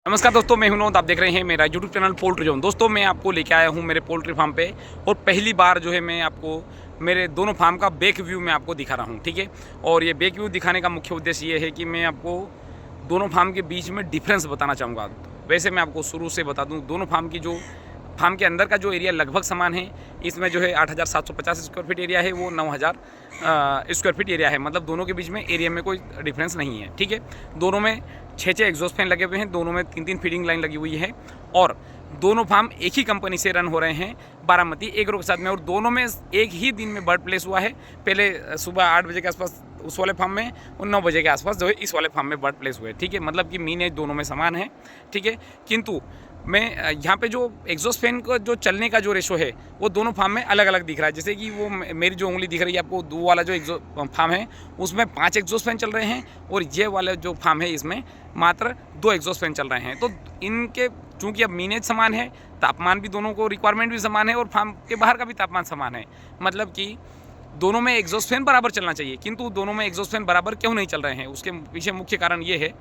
नमस्कार दोस्तों, मैं हूं नौद। आप देख रहे हैं मेरा यूट्यूब चैनल पोल्ट्री जोन। दोस्तों, मैं आपको लेके आया हूं मेरे पोल्ट्री फार्म पे और पहली बार जो है मैं आपको मेरे दोनों फार्म का बैक व्यू में आपको दिखा रहा हूं, ठीक है। और ये बैक व्यू दिखाने का मुख्य उद्देश्य ये है कि मैं आपको दोनों फार्म के बीच में डिफरेंस बताना चाहूँगा। वैसे मैं आपको शुरू से बता दूँ, दोनों फार्म की जो फार्म के अंदर का जो एरिया लगभग समान है, इसमें जो है 8,750 स्क्वायर फीट एरिया है, वो 9,000 स्क्वायर फीट एरिया है। मतलब दोनों के बीच में एरिया में कोई डिफरेंस नहीं है, ठीक है। दोनों में 6 एग्जॉस्ट फैन लगे हुए हैं, दोनों में 3 फीडिंग लाइन लगी हुई है और दोनों फार्म एक ही कंपनी से रन हो रहे हैं, बारामती एग्रो के साथ में। और दोनों में एक ही दिन में बर्ड प्लेस हुआ है। पहले सुबह 8 बजे के आसपास उस वाले फार्म में और 9 बजे के आसपास जो है इस वाले फार्म में बर्ड प्लेस हुए, ठीक है। मतलब कि मीन एज दोनों में समान है, ठीक है। किंतु मैं यहाँ पे जो एग्जॉस्ट फैन का जो चलने का जो रेशो है वो दोनों फार्म में अलग अलग दिख रहा है। जैसे कि वो मेरी जो उंगली दिख रही है आपको, दो वाला जो एग्जॉस्ट फार्म है उसमें 5 एग्जॉस्ट फैन चल रहे हैं और ये वाला जो फार्म है इसमें मात्र 2 एग्जॉस्ट फैन चल रहे हैं। तो इनके चूँकि अब मीनेज समान है, तापमान भी दोनों को रिक्वायरमेंट भी समान है और फार्म के बाहर का भी तापमान समान है। मतलब कि दोनों में एग्जॉस्ट फैन बराबर चलना चाहिए, किंतु दोनों में एग्जॉस्ट फैन बराबर क्यों नहीं चल रहे हैं, उसके पीछे मुख्य कारण ये है,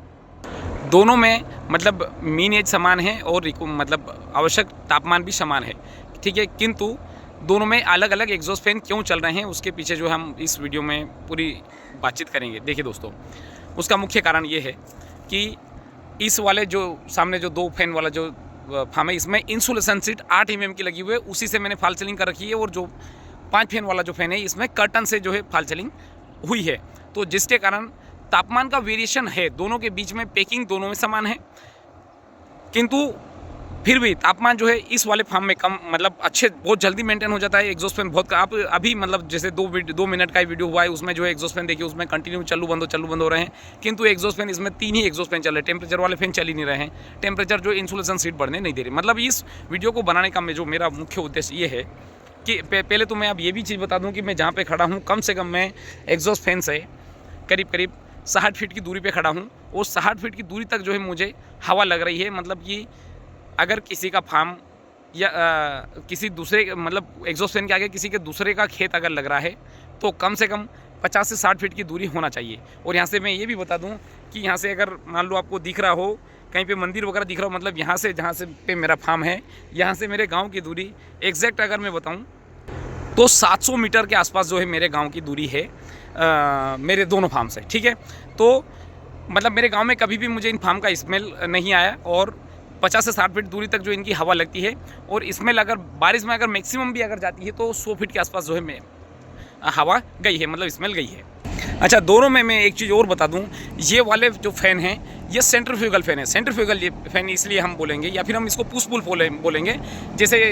दोनों में मतलब मीन एज समान है और मतलब आवश्यक तापमान भी समान है, ठीक है। किंतु दोनों में अलग अलग एग्जॉस्ट फैन क्यों चल रहे हैं उसके पीछे जो हम इस वीडियो में पूरी बातचीत करेंगे। देखिए दोस्तों, उसका मुख्य कारण ये है कि इस वाले जो सामने जो 2 फैन वाला जो फार्म है, इसमें इंसुलेशन सीट 8 mm की लगी हुई है, उसी से मैंने फॉल सीलिंग कर रखी है। और जो 5 फैन वाला जो फैन है इसमें कर्टन से जो है फॉल सीलिंग हुई है, तो जिसके कारण तापमान का वेरिएशन है। दोनों के बीच में पैकिंग दोनों में समान है, किंतु फिर भी तापमान जो है इस वाले फार्म में कम, मतलब अच्छे बहुत जल्दी मेंटेन हो जाता है। एग्जॉस्ट फैन बहुत आप अभी मतलब जैसे 2 मिनट का वीडियो हुआ है, उसमें जो है एग्जॉस्ट फैन देखिए, उसमें कंटिन्यू चालू बंद हो रहे हैं। किंतु एग्जॉस्ट फैन इसमें 3 ही एग्जॉस्ट फैन चल रहे हैं, टेम्परेचर वाले फैन चल ही नहीं रहे हैं। टेम्परेचर जो इंसुलेशन सीट बढ़ने नहीं दे रही। मतलब इस वीडियो को बनाने का जो मेरा मुख्य उद्देश्य ये है कि पहले तो मैं अब ये भी चीज़ बता दूँ कि मैं जहाँ पर खड़ा हूँ, कम से कम मैं एग्जॉस्ट फैन से करीब 60 फीट की दूरी पे खड़ा हूँ और 60 फीट की दूरी तक जो है मुझे हवा लग रही है। मतलब कि अगर किसी का फार्म या किसी दूसरे मतलब एग्जॉस्ट फैन के आगे किसी के दूसरे का खेत अगर लग रहा है तो कम से कम 50 से 60 फीट की दूरी होना चाहिए। और यहाँ से मैं ये भी बता दूँ कि यहाँ से अगर मान लो आपको दिख रहा हो कहीं पे मंदिर वगैरह दिख रहा हो, मतलब यहाँ से जहाँ से पे मेरा फार्म है, यहाँ से मेरे गाँव की दूरी एग्जैक्ट अगर मैं बताऊँ तो 700 मीटर के आसपास जो है मेरे गांव की दूरी है मेरे दोनों फार्म से, ठीक है। तो मतलब मेरे गांव में कभी भी मुझे इन फार्म का स्मेल नहीं आया और 50 से 60 फीट दूरी तक जो इनकी हवा लगती है। और स्मेल अगर बारिश में अगर मैक्सिमम भी अगर जाती है तो 100 फीट के आसपास जो है हवा गई है, मतलब स्मेल गई है। अच्छा, दोनों में मैं एक चीज़ और बता दूं, ये वाले जो फ़ैन हैं ये सेंट्रीफ्यूगल फ़ैन है। सेंट्रीफ्यूगल ये फ़ैन इसलिए हम बोलेंगे या फिर हम इसको पुश पुल बोलेंगे। जैसे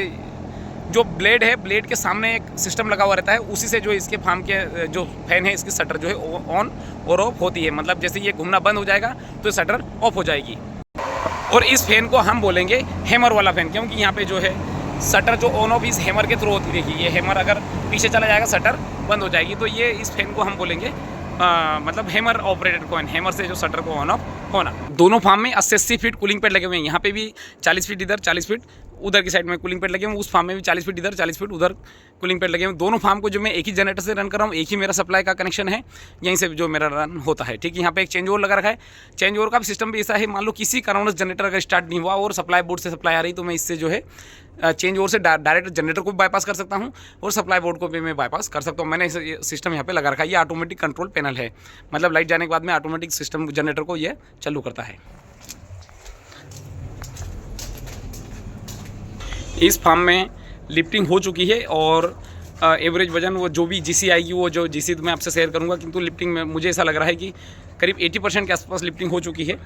जो ब्लेड है, ब्लेड के सामने एक सिस्टम लगा हुआ रहता है, उसी से जो इसके फार्म के जो फैन है इसकी शटर जो है ऑन और ऑफ होती है। मतलब जैसे ये घूमना बंद हो जाएगा तो शटर ऑफ हो जाएगी। और इस फैन को हम बोलेंगे हैमर वाला फैन, क्योंकि यहाँ पे जो है शटर जो ऑन ऑफ इस हैमर के थ्रू होती है। देखिए ये हैमर अगर पीछे चला जाएगा शटर बंद हो जाएगी, तो ये इस फैन को हम बोलेंगे मतलब हैमर ऑपरेटेड फैन, हैमर से जो शटर को ऑन ऑफ होना। दोनों फार्म में 80 फीट कूलिंग पैड लगे हुए हैं। यहाँ पे भी 40 फीट इधर, 40 फीट उधर की साइड में कूलिंग पैड लगे हुए हैं। उस फार्म में भी 40 फीट इधर, 40 फीट उधर कूलिंग पैड लगे हुए हैं। दोनों फार्म को जो मैं एक ही जनरेटर से रन कर रहा हूँ, एक ही मेरा सप्लाई का कनेक्शन है, यहीं से जो मेरा रन होता है, ठीक है। यहाँ पे एक चेंज ओवर लगा रखा है। चेंज ओवर का भी सिस्टम भी ऐसा है, मान लो किसी कारणवश जनरेटर अगर स्टार्ट नहीं हुआ और सप्लाई बोर्ड से सप्लाई आ रही तो मैं इससे जो है चेंज ओवर से डायरेक्ट जनरेटर को भी बाईपास कर सकता हूँ और सप्लाई बोर्ड को भी मैं बाईपास कर सकता हूँ। मैंने ये सिस्टम यहाँ पे लगा रखा है। ये ऑटोमेटिक कंट्रोल पैनल है, मतलब लाइट जाने के बाद में ऑटोमेटिक सिस्टम जनरेटर को ये चालू करता है। इस फार्म में लिफ्टिंग हो चुकी है और एवरेज वजन वो जो भी जीसी आएगी, वो जो जीसी मैं आपसे शेयर करूंगा, किंतु लिफ्टिंग में मुझे ऐसा लग रहा है कि करीब 80% के आसपास लिफ्टिंग हो चुकी है।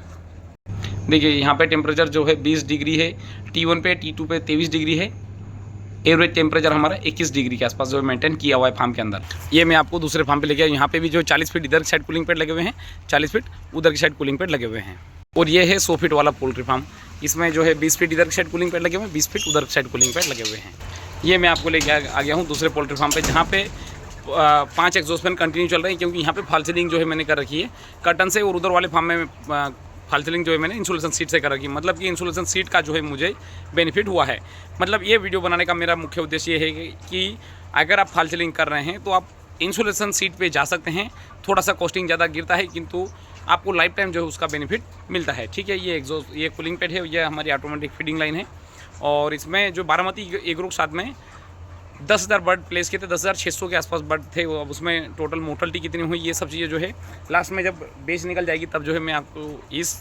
देखिए यहाँ पे टेम्परेचर जो है 20 डिग्री है, T1 पे, T2 पे 23 डिग्री है। एवरेज टेम्परेचर हमारा 21 डिग्री के आसपास जो मेंटेन किया हुआ है फार्म के अंदर। ये मैं आपको दूसरे फार्म पे लेके आया। यहाँ पे भी जो 40 फीट इधर की साइड कूलिंग पैड लगे हुए हैं, 40 फीट उधर की साइड कूलिंग पैड लगे हुए हैं। और ये है 100 फीट वाला पोल्ट्री फार्म, इसमें जो है 20 फीट इधर की साइड कूलिंग पैड लगे हुए हैं, 20 फीट उधर की साइड कूलिंग पैड लगे हुए हैं। ये मैं आपको लेके आ गया हूँ दूसरे पोल्ट्री फार्म पे, जहाँ पे 5 एग्जॉस्ट फैन कंटिन्यू चल रहे हैं, क्योंकि यहाँ पे फॉल सीलिंग जो है मैंने कर रखी है कर्टन से। और उधर वाले फार्म में फॉल सीलिंग जो है मैंने इंसुलेशन सीट से कर रखी है। मतलब कि इंसुलेशन सीट का जो है मुझे बेनिफिट हुआ है। मतलब ये वीडियो बनाने का मेरा मुख्य उद्देश्य ये है कि अगर आप फॉल सीलिंग कर रहे हैं तो आप इंसुलेशन सीट पे जा सकते हैं। थोड़ा सा कॉस्टिंग ज़्यादा गिरता है, किंतु आपको लाइफ टाइम जो है उसका बेनिफिट मिलता है। ठीक है, ये एग्जॉस्ट, ये कूलिंग पैड है, ये हमारी ऑटोमेटिक फीडिंग लाइन है। और इसमें जो बारामती एग ग्रुप साथ में 10,000 बर्ड प्लेस किए थे, 10,600 के आसपास बर्ड थे। अब उसमें टोटल मोर्टलिटी कितनी हुई, ये सब चीज़ें जो है लास्ट में जब बेच निकल जाएगी तब जो है मैं आपको इस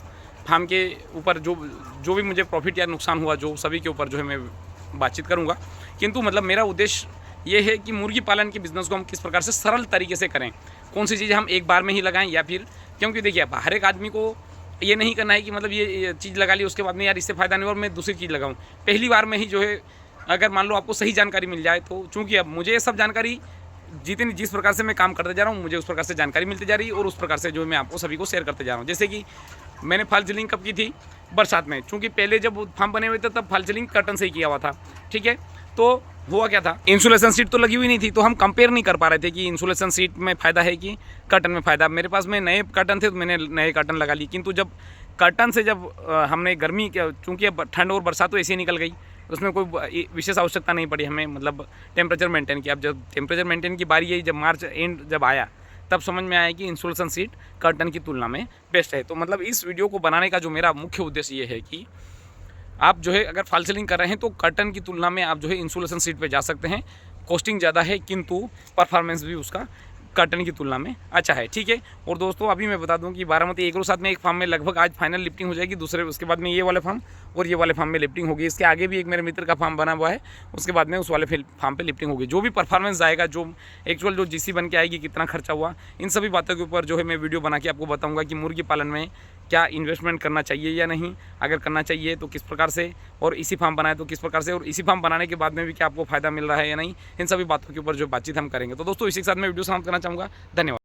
फार्म के ऊपर जो भी मुझे प्रॉफिट या नुकसान हुआ, जो सभी के ऊपर जो है मैं बातचीत करूँगा। किंतु मतलब मेरा उद्देश्य ये है कि मुर्गी पालन के बिज़नेस को हम किस प्रकार से सरल तरीके से करें, कौन सी चीज़ें हम एक बार में ही लगाएं, या फिर क्योंकि देखिए हर एक आदमी को ये नहीं करना है कि मतलब ये चीज़ लगा ली उसके बाद में यार इससे फ़ायदा नहीं और मैं दूसरी चीज़ लगाऊं। पहली बार में ही जो है अगर मान लो आपको सही जानकारी मिल जाए तो, चूँकि अब मुझे ये सब जानकारी जिस प्रकार से मैं काम करते जा रहा हूँ मुझे उस प्रकार से जानकारी मिलती जा रही है और उस प्रकार से जो मैं आपको सभी को शेयर करते जा रहा हूँ। जैसे कि मैंने फॉल सीलिंग कब की थी, बरसात में, चूँकि पहले जब फार्म बने हुए थे तब फॉल सीलिंग कर्टन से ही किया हुआ था। ठीक है, तो हुआ क्या था, इंसुलेशन सीट तो लगी हुई नहीं थी, तो हम कंपेयर नहीं कर पा रहे थे कि इंसुलेशन सीट में फ़ायदा है कि कर्टन में फ़ायदा। मेरे पास में नए कर्टन थे तो मैंने नए कर्टन लगा लिए, किंतु जब कर्टन से जब हमने गर्मी, चूँकि अब ठंड और बरसात तो ऐसे ही निकल गई, उसमें कोई विशेष आवश्यकता नहीं पड़ी हमें, मतलब टेम्परेचर मेंटेन की। अब जब टेम्परेचर मेंटेन की बारी आई, जब मार्च एंड जब आया तब समझ में आया कि इंसुलेशन सीट कर्टन की तुलना में बेस्ट है। तो मतलब इस वीडियो को बनाने का जो मेरा मुख्य उद्देश्य ये है कि आप जो है अगर फॉल सीलिंग कर रहे हैं तो कर्टन की तुलना में आप जो है इंसुलेशन सीट पे जा सकते हैं। कॉस्टिंग ज़्यादा है किंतु परफॉर्मेंस भी उसका कर्टन की तुलना में अच्छा है। ठीक है, और दोस्तों अभी मैं बता दूं कि बारामती एग्रो साथ में एक फार्म में लगभग आज फाइनल लिफ्टिंग हो जाएगी, दूसरे उसके बाद में ये वाले फार्म और ये वाले फार्म में लिफ्टिंग होगी। इसके आगे भी एक मेरे मित्र का फार्म बना हुआ है, उसके बाद में उस वाले फार्म पे लिफ्टिंग होगी। जो भी परफॉर्मेंस आएगा, जो एक्चुअल जो जीसी बन के आएगी, कितना खर्चा हुआ, इन सभी बातों के ऊपर जो है मैं वीडियो बना के आपको बताऊँगा कि मुर्गी पालन में क्या इन्वेस्टमेंट करना चाहिए या नहीं, अगर करना चाहिए तो किस प्रकार से, और इसी फार्म बनाए तो किस प्रकार से, और इसी फार्म बनाने के बाद में भी क्या आपको फ़ायदा मिल रहा है या नहीं, इन सभी बातों के ऊपर जो बातचीत हम करेंगे। तो दोस्तों इसी के साथ मैं वीडियो समाप्त करना चाहूँगा। धन्यवाद।